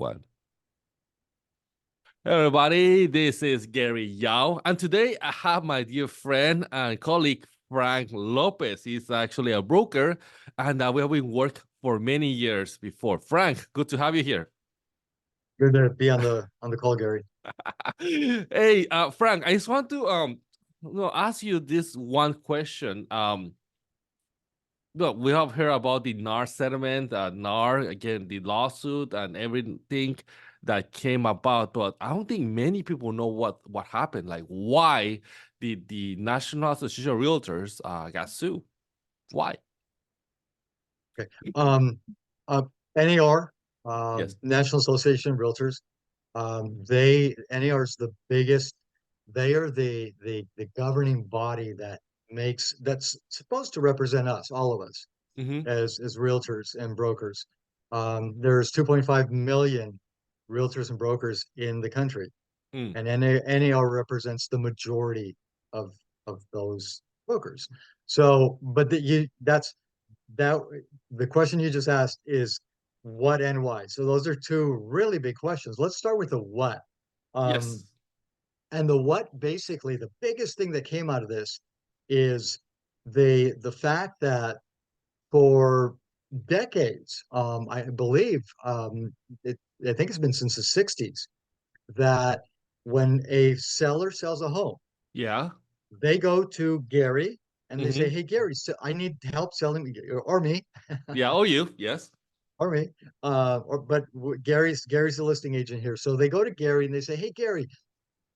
One. Hey everybody, this is Gary Yao, and today I have my dear friend and colleague Frank Lopez. He's actually a broker, and we have been working for many years before. Frank, good to have you here. Good to be on the call, Gary. Hey, Frank, I just want to ask you this one question. Look, we have heard about the NAR settlement, NAR, again, the lawsuit and everything that came about, but I don't think many people know what happened, like why the National Association of Realtors got sued. Why? Okay. NAR, Yes. National Association of Realtors, NAR is the biggest. They are the governing body that's supposed to represent us, all of us, Mm-hmm. as realtors and brokers. There's 2.5 million realtors and brokers in the country, Mm. and NAR represents the majority of those brokers. So, but that the question you just asked is what and why. So those are two really big questions. Let's start with the what. Um, Yes. and the what, basically, the biggest thing that came out of this is the fact that for decades, I believe, I think it's been since the 60s, that when a seller sells a home, Yeah. they go to Gary and they say, Mm-hmm. "Hey, Gary, so I need help selling," or me, Yeah. Oh, you. Yes. or me, Gary's the listing agent here. So they go to Gary and they say, "Hey, Gary,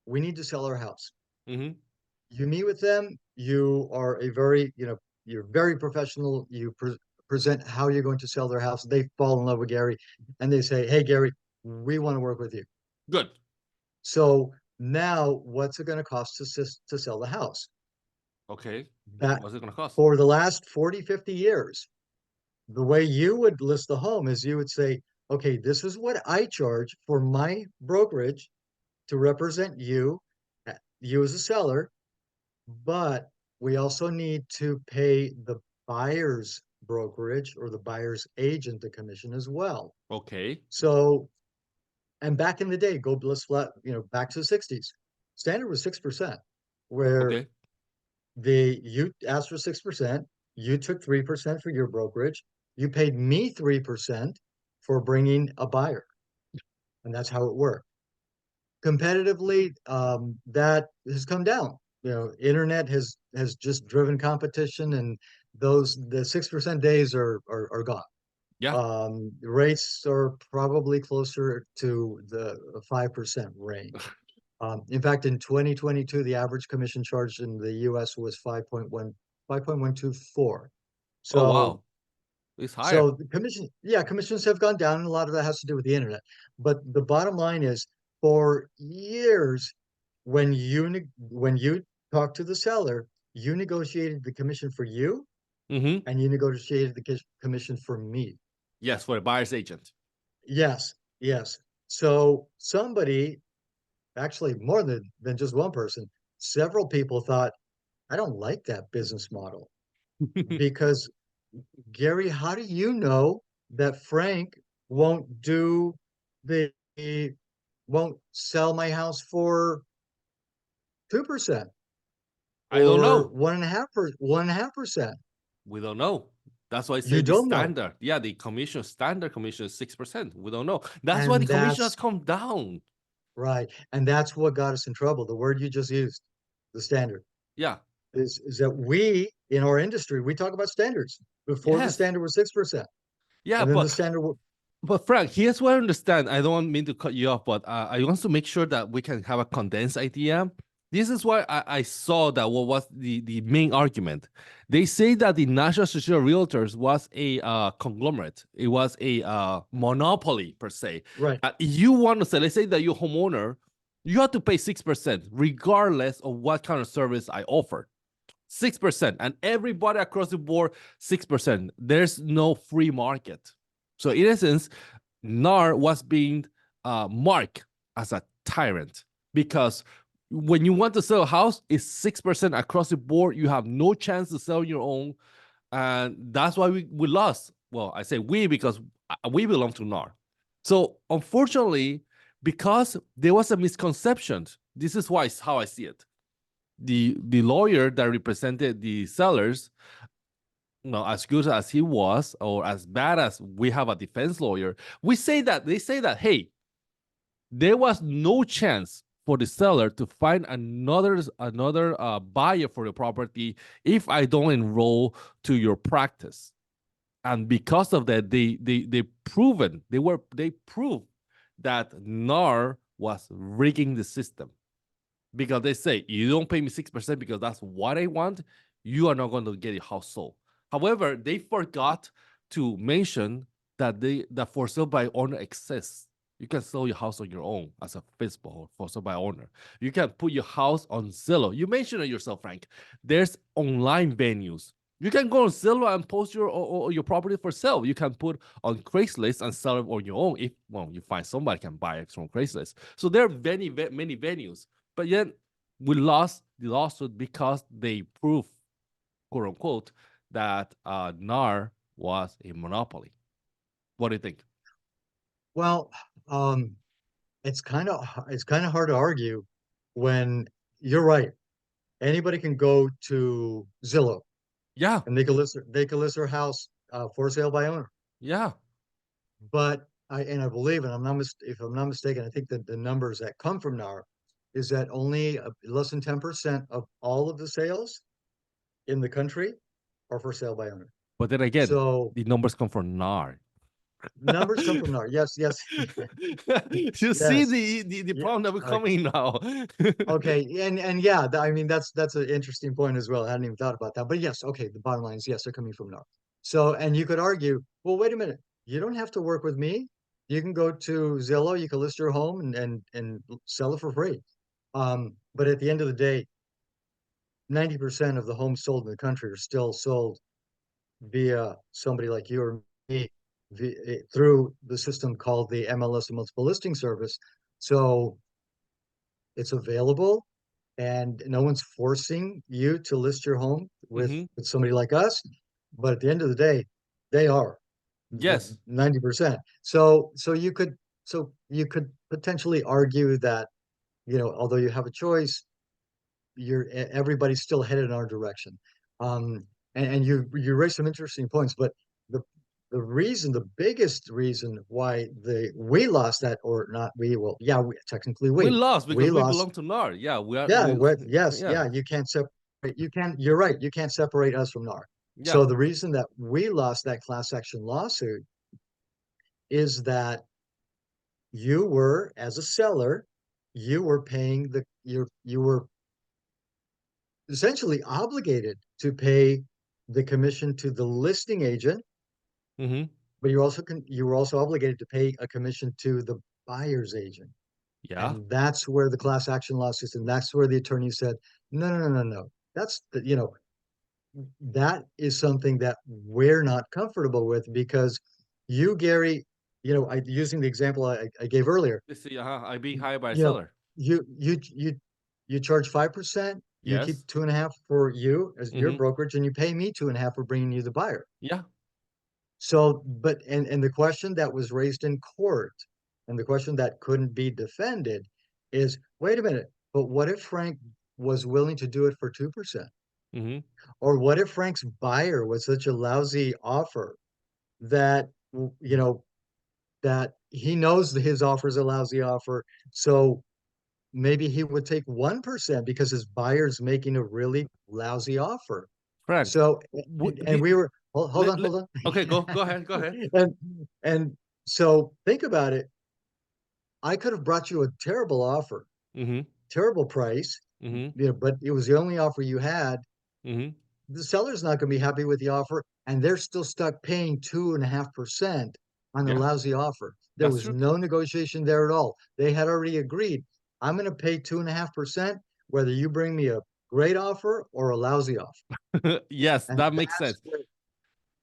we need to sell our house." Mm-hmm. You meet with them. You are you're very professional. You present how you're going to sell their house. They fall in love with Gary, and they say, "Hey, Gary, we want to work with you." Good. So now, what's it going to cost to sell the house? Okay. That What's it gonna cost? for the last 40, 50 years, the way you would list the home is you would say, okay, this is what I charge for my brokerage to represent you, you as a seller, but we also need to pay the buyer's brokerage or the buyer's agent the commission as well. Okay. So, and back in the day, go let's flat, back to the 60s, standard was 6%, where Okay. you asked for 6%, you took 3% for your brokerage, you paid me 3% for bringing a buyer, and that's how it worked. Competitively, that has come down. Internet has just driven competition, and the 6% days are gone. Yeah. Rates are probably closer to the 5% range. In fact, in 2022, the average commission charged in the US was 5.124. Oh, So, wow. It's higher. so the commissions have gone down, and a lot of that has to do with the internet. But the bottom line is, for years, when you talk to the seller, you negotiated the commission for you, Mm-hmm. and you negotiated the commission for me. Yes, for a buyer's agent. Yes, yes. So somebody, actually more than just one person, several people thought, I don't like that business model because, Gary, how do you know that Frank won't do the won't sell my house for 2% I don't or know. 1.5%? We don't know. That's why I say You the don't know. standard. Yeah, the standard commission is 6%. We don't know. That's why the And commission has that's come down. right. And that's what got us in trouble. The word you just used, the standard, Yeah. is that we in our industry, we talk about standards. Before, the Yes. standard was 6%. Yeah, And then the standard but Frank, here's what I understand. I don't mean to cut you off, but I want to make sure that we can have a condensed idea. This is why I saw that what was the main argument. They say that the National Association of Realtors was a conglomerate. It was a monopoly per se. right. You want to say, let's say that you're a homeowner, you have to pay 6% regardless of what kind of service I offer. 6%, and everybody across the board 6%. There's no free market. So in essence, NAR was being marked as a tyrant because when you want to sell a house, it's 6% across the board. You have no chance to sell your own, and that's why we lost. Well, I say we because we belong to NAR. So unfortunately, because there was a misconception, this is why how I see it. The lawyer that represented the sellers, as good as he was, or as bad as we have a defense lawyer, they say that, hey, there was no chance for the seller to find another buyer for the property if I don't enroll to your practice. And because of that, they proved that NAR was rigging the system, because they say, you don't pay me 6% because that's what I want, you are not going to get your house sold. However, they forgot to mention that the for sale by owner exists. You can sell your house on your own as a physical for sale by owner. You can put your house on Zillow. You mentioned it yourself, Frank. There's online venues. You can go on Zillow and post your property for sale. You can put on Craigslist and sell it on your own if you find somebody can buy it from Craigslist. So there are many venues. But yet we lost the lawsuit because they proved, quote unquote, that NAR was a monopoly. What do you think? Well, it's kind of hard to argue when you're right. Anybody can go to Zillow Yeah, and they can list their house for sale by owner. yeah. But I believe, and if I'm not mistaken, I think that the numbers that come from NAR is that only less than 10% of all of the sales in the country are for sale by owner. But then again, So the numbers come from NAR. numbers come from NAR. Yes, yes, You see yes. the Yeah. problem that we're coming now. Okay, and yeah, I mean that's an interesting point as well. I hadn't even thought about that. But yes, okay, the bottom line is yes, they're coming from NAR. So, and you could argue, well, wait a minute, you don't have to work with me. You can go to Zillow, you can list your home and sell it for free. But at the end of the day, 90% of the homes sold in the country are still sold via somebody like you or me through the system called the MLS, the multiple listing service. So it's available and no one's forcing you to list your home Hmm. with somebody like us. But at the end of the day, they are Yes. 90%. So you could potentially argue that, although you have a choice, everybody's still headed in our direction. Um, and you raised some interesting points, but the the biggest reason why we lost that, or not we, well, yeah, technically We lost we because we lost. belong to NAR. Yeah, Yeah, we yes, yeah, yeah, you can't separate. You're right. You can't separate us from NAR. yeah. So the reason that we lost that class action lawsuit is that you were, as a seller, you were paying you were essentially obligated to pay the commission to the listing agent, Hmm. but you were also obligated to pay a commission to the buyer's agent. Yeah. And that's where the class action lawsuits, and that's where the attorney said, no, no, no, no, no. That is something that we're not comfortable with because you, Gary, using the example I gave earlier, Let's see. I being hired by a you know, seller. you you you you charge 5%, you Yes. keep 2.5 for you as your Hmm. brokerage, and you pay me 2.5 for bringing you the buyer. Yeah. So, but and the question that was raised in court, and the question that couldn't be defended is, wait a minute, but what if Frank was willing to do it for 2%? Hmm. Or what if Frank's buyer was such a lousy offer that that he knows that his offer is a lousy offer, so maybe he would take 1% because his buyer's making a really lousy offer. Frank, So and the, we were hold on, hold on. okay, go ahead, go ahead. and and so think about it. I could have brought you a terrible offer, Hmm. terrible price, Hmm. but it was the only offer you had. Hmm. The seller's not going to be happy with the offer, and they're still stuck paying 2.5% on a Yeah, lousy offer. There that's was true. no negotiation there at all. They had already agreed, I'm going to pay 2.5%, whether you bring me a great offer or a lousy offer. Yes, And that makes that's sense. where, and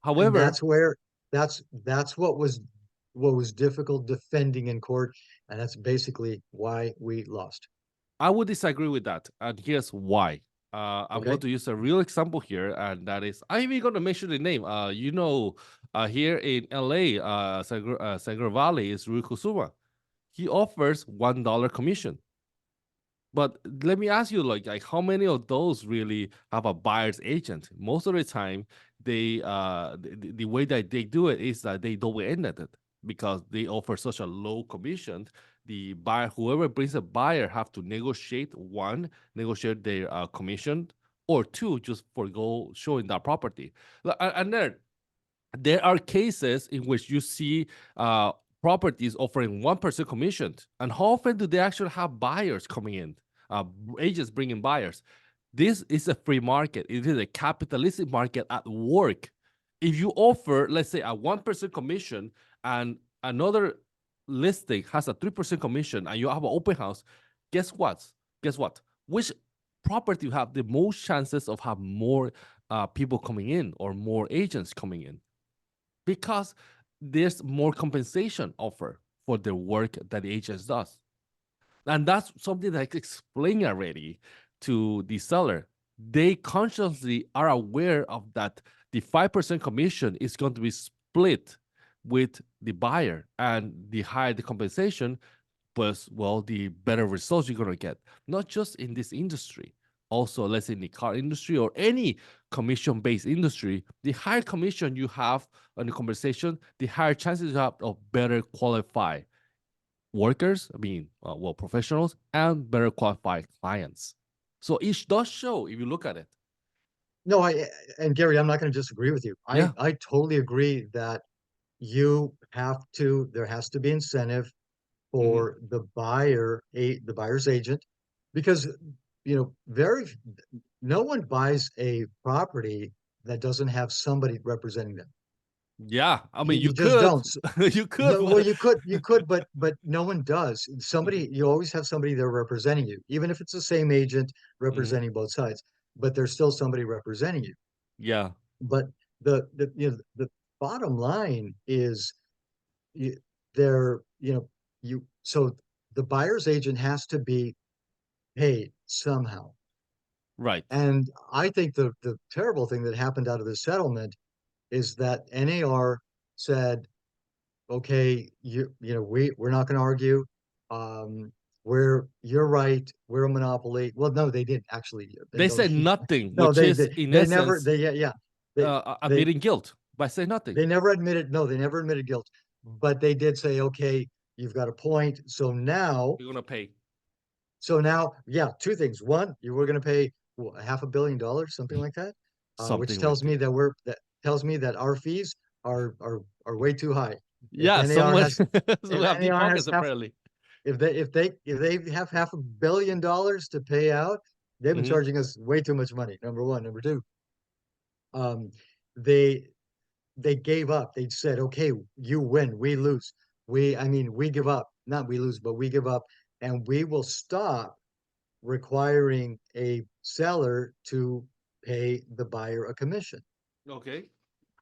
However, that's where that's what was difficult defending in court, and that's basically why we lost. I would disagree with that, and here's why. I'm going Okay. to use a real example here, and that is, I'm even going to mention the name. Here in LA, Sagro Valley is Rui Kusuma. He offers $1 commission. But let me ask you, like how many of those really have a buyer's agent? Most of the time, the way that they do it is that they double ended it because they offer such a low commission. The buyer, whoever brings a buyer, have to negotiate their commission, or two, just forgo showing that property. And then there are cases in which you see properties offering 1% commission. And how often do they actually have buyers coming in? Uh, Agents bringing buyers. This is a free market. It is a capitalistic market at work. If you offer, let's say, a 1% commission and another listing has a 3% commission and you have an open house, guess what? Guess what? Which property you have the most chances of have more people coming in or more agents coming in? Because there's more compensation offer for the work that the agent does. And that's something that I explained already to the seller. They consciously are aware of that the 5% commission is going to be split with the buyer, and the higher the compensation, plus, well, the better results you're going to get, not just in this industry, also let's say in the car industry or any commission-based industry. The higher commission you have on the compensation, the higher chances you have of better qualified workers, professionals, and better qualified clients. So it does show if you look at it. No, and Gary, I'm not going to disagree with you. Yeah. I totally agree that there has to be incentive Hmm. for the buyer's agent, because very no one buys a property that doesn't have somebody representing them. Yeah. I mean, you You just could, don't. you could, No, well, but you could, but no one does. You always have somebody there representing you, even if it's the same agent Mhm. representing both sides, but there's still somebody representing you. Yeah. But the bottom line is, you, there, so the buyer's agent has to be paid somehow. Right. And I think the terrible thing that happened out of the settlement is that NAR said, okay, we're not going to argue. You're right. We're a monopoly. Well, no, they didn't actually. They No, said nothing, no, which is in they never. essence They yeah. They they admitting guilt by saying nothing. they never admitted. No, they never admitted guilt. But they did say, okay, you've got a point. You're gonna pay Yeah, two things. One, you were going to pay $500 million, something like that, which something tells like me it. that our fees are way too high. If Yeah, NAR someone has so if we have deep NAR pockets has half apparently. if they have $500 million to pay out, they've been Hmm. charging us way too much money. Number one. Number two, um, they they gave up. They said, okay, you win, we lose. We give up. Not we lose, but we give up, and we will stop requiring a seller to pay the buyer a commission. Okay.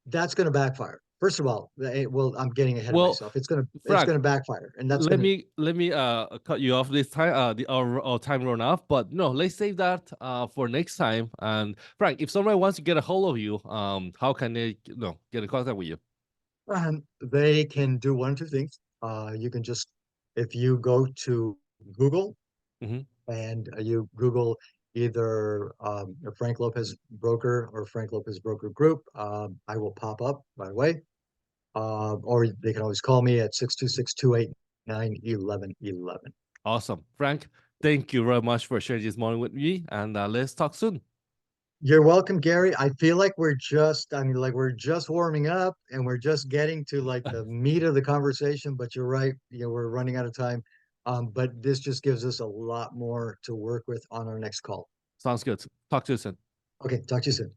That's going to backfire. First of all, I'm getting ahead of Well, myself. It's Frank, going to backfire, and that's let going to. me cut you off this time. Our time run off, but no, let's save that for next time. And Frank, if somebody wants to get a hold of you, how can they get in contact with you? They can do one or two things. You can just, if you go to Google Hmm. and you Google either Frank Lopez Broker or Frank Lopez Broker Group, I will pop up right away. Or they can always call me at 626-289-1111. Awesome, Frank. Thank you very much for sharing this morning with me, and let's talk soon. You're welcome, Gary. I feel like we're just warming up and we're just getting to like the meat of the conversation, but you're right, we're running out of time. But this just gives us a lot more to work with on our next call. Sounds good. Talk to you soon. Okay, talk to you soon.